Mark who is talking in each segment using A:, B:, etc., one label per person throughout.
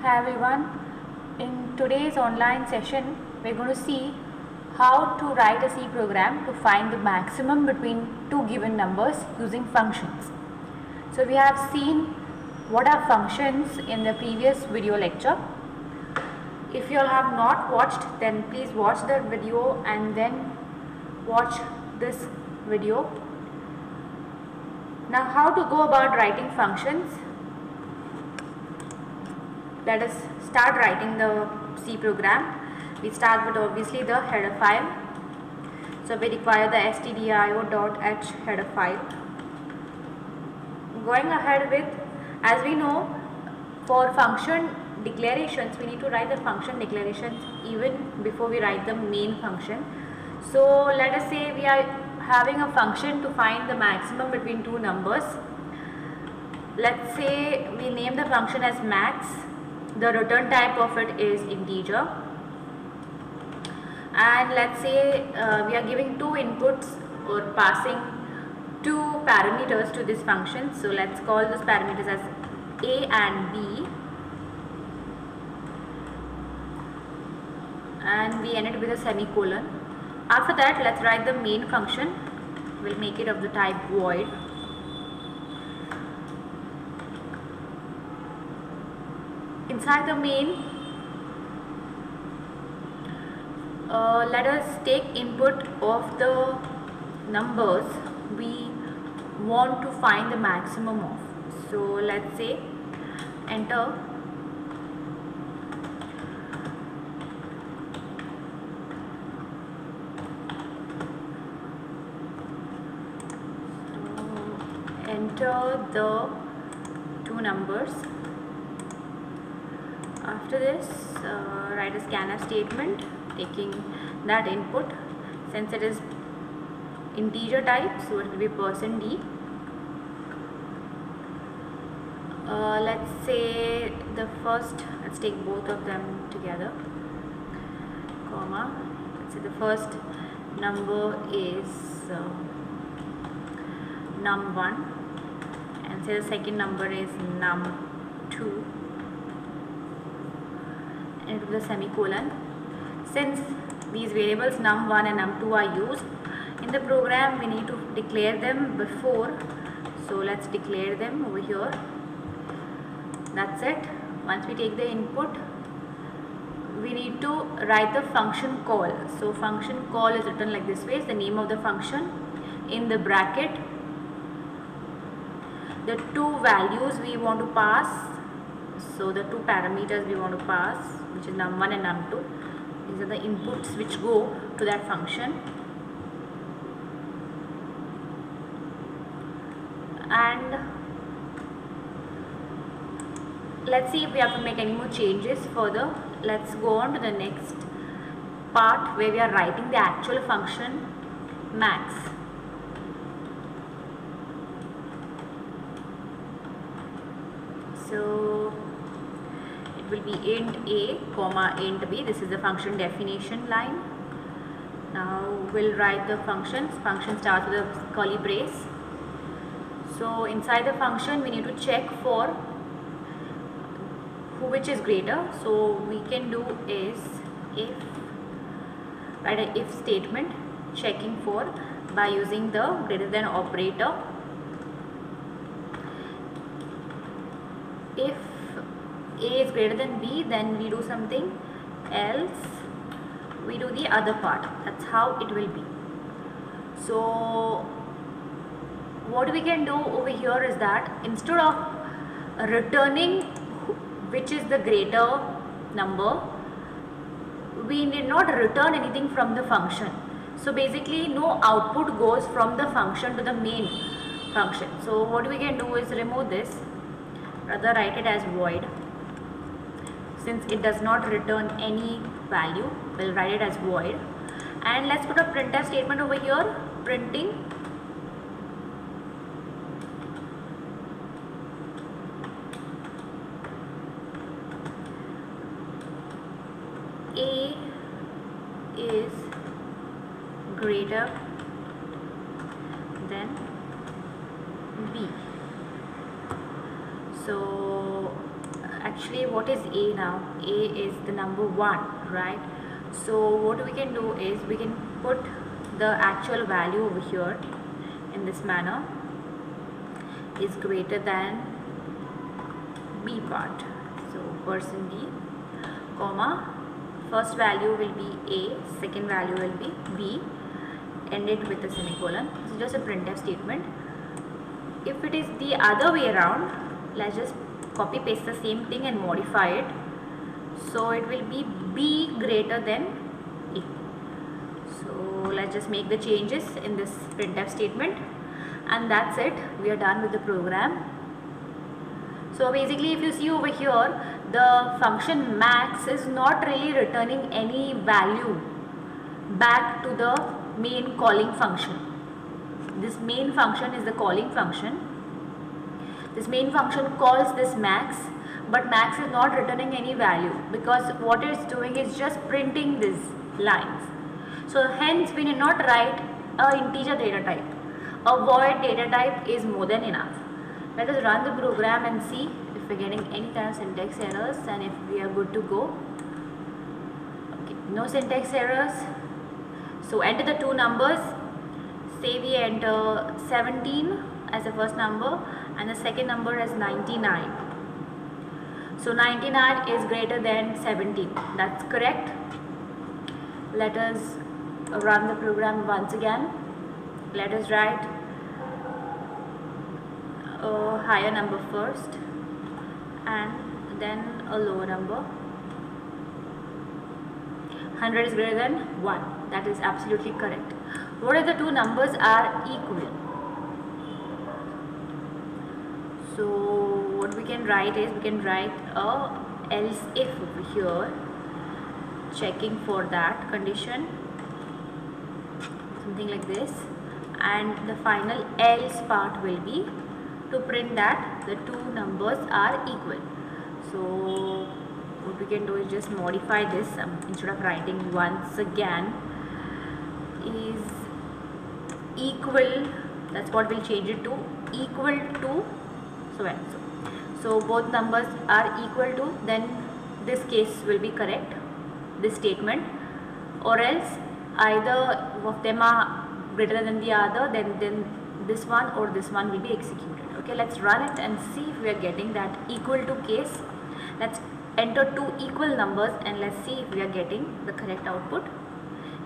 A: Hi everyone. In today's online session, we're going to see how to write a C program to find the maximum between two given numbers using functions. So we have seen what are functions in the previous video lecture. If you all have not watched, then please watch the video and then watch this video. Now, how to go about writing functions? Let us start writing the C program. We start with obviously the header file. So we require the stdio.h header file. Going ahead with, as we know, for function declarations, we need to write the function declarations even before we write the main function. So let us say we are having a function to find the maximum between two numbers. Let's say we name the function as max. The return type of it is integer, and let's say we are giving two inputs or passing two parameters to this function. So let's call those parameters as a and b, and we end it with a semicolon. After that, let's write the main function. We'll make it of the type void. Inside the main, let us take input of the numbers we want to find the maximum of. So let's say enter the two numbers. After this, write a scanf statement taking that input. Since it is integer type, so it will be %d. Let's say the first, let's take both of them together, comma. Let's say the first number is num1, and say the second number is num2, and with a semicolon. Since these variables num1 and num2 are used in the program, we need to declare them before. So let's declare them over here. That's it. Once we take the input, we need to write the function call. So function call is written like this way: is the name of the function, in the bracket the two values we want to pass. So the two parameters we want to pass, which is num1 and num2, these are the inputs which go to that function. And let's see if we have to make any more changes further. Let's go on to the next part where we are writing the actual function max. So it will be int a comma int b. This is the function definition line. Now we'll write the functions. Function starts with a curly brace. So inside the function, we need to check for which is greater. So we can do is if, write an if statement checking for by using the greater than operator. If a is greater than b, then we do something else, we do the other part. That's how it will be. So what we can do over here is that instead of returning which is the greater number, we need not return anything from the function. So basically no output goes from the function to the main function. So what we can do is remove this, rather write it as void. Since it does not return any value, we'll write it as void. And let's put a printf statement over here, printing a is greater than b. So at actually what is a now? A is the number 1, right? So what we can do is we can put the actual value over here in this manner, is greater than b part. So person b, comma, first value will be a, second value will be b, end it with a semicolon. This is just a printf statement. If it is the other way around, let's just copy paste the same thing and modify it. So it will be b greater than a. So let's just make the changes in this printf statement, and that's it. We are done with the program. So basically, if you see over here, the function max is not really returning any value back to the main calling function. This main function is the calling function. This main function calls this max, but max is not returning any value, because what it's doing is just printing these lines. So hence we need not write a integer data type. A void data type is more than enough. Let us run the program and see if we're getting any kind of syntax errors, and if we are good to go. Okay, no syntax errors. So enter the two numbers. Say we enter 17 as the first number and the second number as 99. So 99 is greater than 17. That's correct. Let us run the program once again. Let us write a higher number first and then a lower number. 100 is greater than 1. That is absolutely correct. What if the two numbers are equal? So what we can write is, we can write a else if over here, checking for that condition, something like this, and the final else part will be to print that the two numbers are equal. So what we can do is just modify this, instead of writing once again, is equal, that's what we'll change it to, equal to so and so. So both numbers are equal to, then this case will be correct, this statement, or else either of them are greater than the other, then this one or this one will be executed. Okay, let's run it and see if we are getting that equal to case. Let's enter two equal numbers and let's see if we are getting the correct output.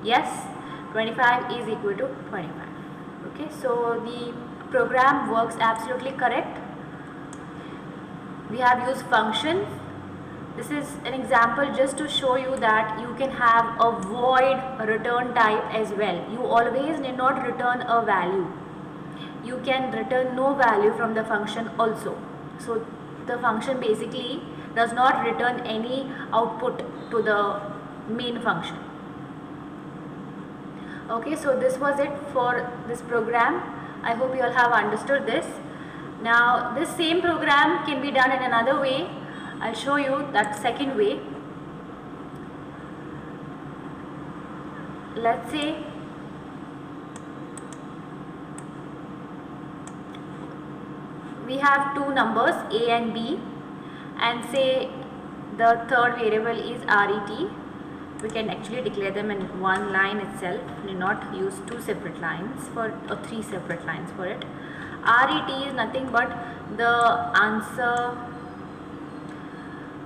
A: Yes, 25 is equal to 25. Okay, so the program works absolutely correct. We have used functions. This is an example just to show you that you can have a void return type as well. You always need not return a value. You can return no value from the function also. So the function basically does not return any output to the main function. Okay, so this was it for this program. I hope you all have understood this. Now this same program can be done in another way. I'll show you that second way. Let's say we have two numbers a and b, and say the third variable is ret. We can actually declare them in one line itself. We need not use two separate lines for, or three separate lines for it. Ret is nothing but the answer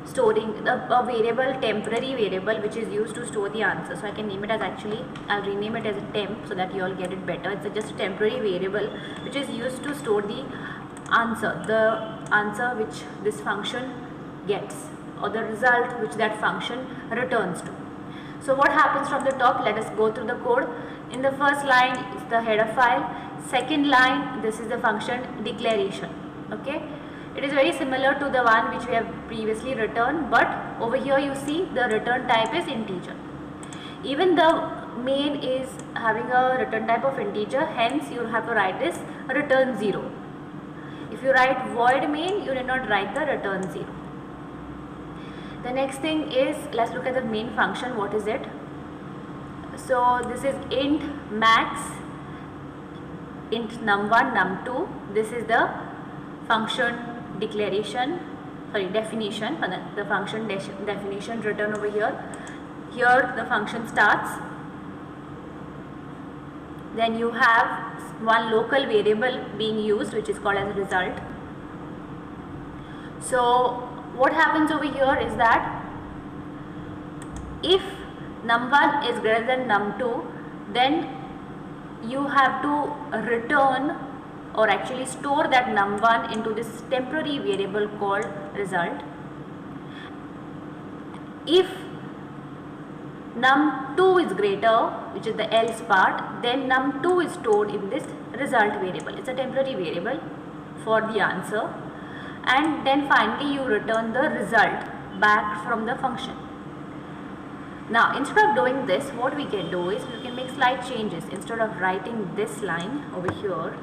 A: storing, a variable, temporary variable, which is used to store the answer. So I can name it as, actually I'll rename it as a temp so that you all get it better. It's just a temporary variable which is used to store the answer which this function gets, or the result which that function returns to. So what happens from the top? Let us go through the code. In the first line is the header file. Second line, this is the function declaration. Okay, it is very similar to the one which we have previously returned, but over here you see the return type is integer. Even the main is having a return type of integer, hence you have to write this return 0. If you write void main, you need not write the return 0. The next thing is, let's look at the main function. What is it? So this is int max, int num1, num2. This is the function declaration. definition, the function definition written over here. Here the function starts, then you have one local variable being used which is called as result. So what happens over here is that if num1 is greater than num2, then you have to return or actually store that num1 into this temporary variable called result. If num2 is greater, which is the else part, then num2 is stored in this result variable. It's a temporary variable for the answer, and then finally you return the result back from the function. Now instead of doing this, what we can do is we can make slight changes. Instead of writing this line over here,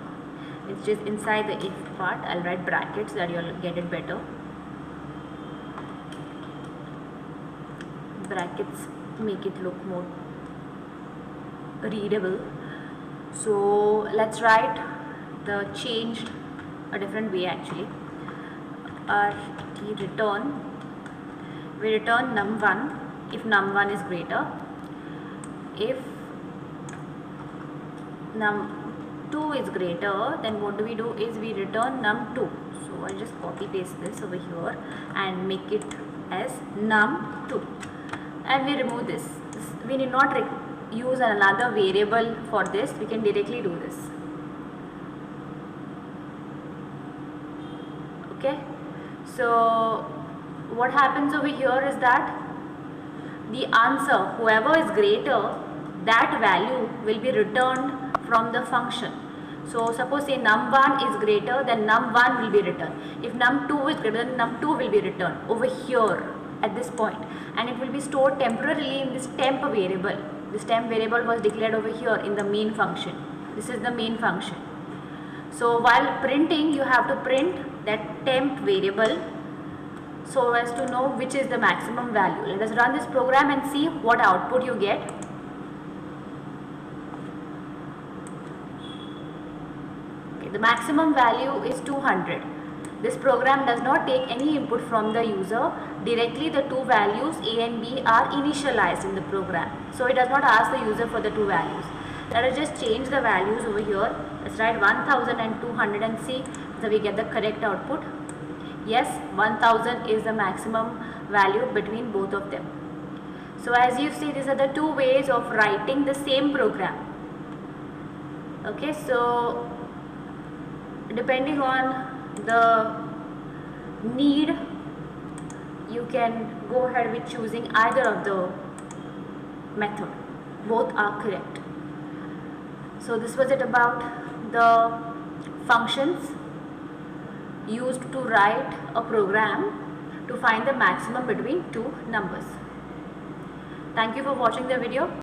A: it's just inside the if part, I'll write brackets so that you'll get it better. Brackets make it look more readable. So let's write the change a different way actually. Return, we return num1 if num1 is greater. If num2 is greater, then what do? Is we return num2. So I'll just copy paste this over here and make it as num2, and we remove this. We need not use another variable for this, we can directly do this. Okay, so what happens over here is that the answer, whoever is greater, that value will be returned from the function. So suppose say num1 is greater, then num1 will be returned. If num2 is greater, then num2 will be returned over here at this point, and it will be stored temporarily in this temp variable. This temp variable was declared over here in the main function. This is the main function. So while printing, you have to print that temp variable so as to know which is the maximum value. Let us run this program and see what output you get. Okay, the maximum value is 200. This program does not take any input from the user. Directly the two values A and B are initialized in the program. So it does not ask the user for the two values. Let us just change the values over here. Let's write 1000 and 200 and see so we get the correct output. Yes, 1000 is the maximum value between both of them. So as you see, these are the two ways of writing the same program. Okay, so depending on the need, you can go ahead with choosing either of the method. Both are correct. So this was it about the functions used to write a program to find the maximum between two numbers. Thank you for watching the video.